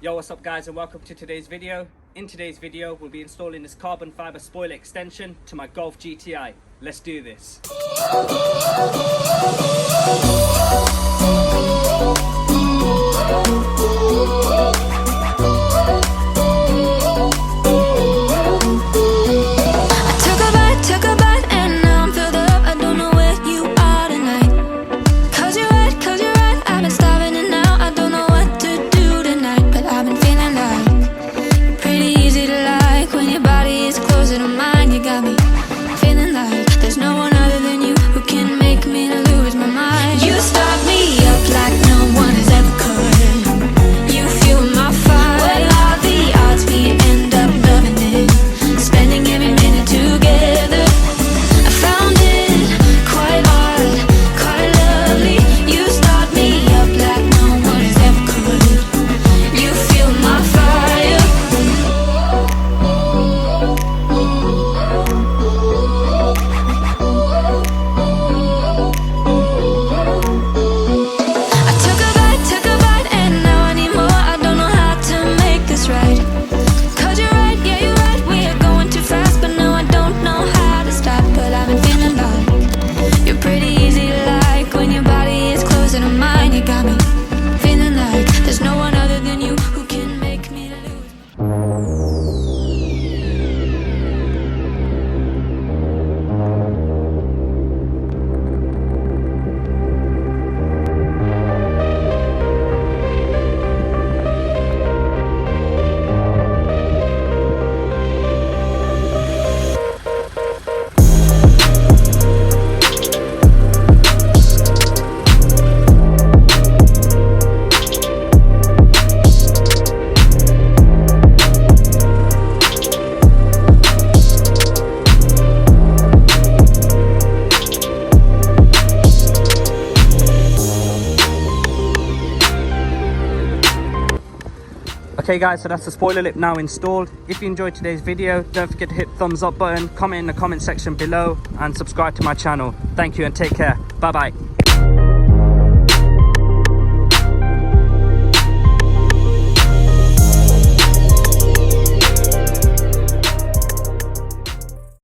Yo, what's up guys, and welcome to today's video. In today's video, we'll be installing this carbon fiber spoiler extension to my Golf GTI. Let's do this. Took a bite and now I'm filled up. I don't know where you are tonight. Cause you're right, I've been starving and now I don't know what to do tonight. But I've been feeling like you're pretty easy to like. When your body is closer to mine, you got me feeling like there's no one other than you who can make me lose my mind. You start me up like no one has ever could. You fuel my fire. Well, all the odds we end up loving it, spending every minute together. I found it quite odd, quite lovely. You start me up like no one has ever could. You fuel my fire. I took a bite and now I need more. I don't know how to make this right. Cause you're right, yeah you're right. We are going too fast, but no I don't know how to stop. But I've been feeling like you're pretty easy to like. When your body is closer to mine, you got me feeling like there's no one other than you who can make me lose. Okay guys, so that's the spoiler lip now installed. If you enjoyed today's video, don't forget to hit the thumbs up button, comment in the comment section below and subscribe to my channel. Thank you and take care. Bye bye.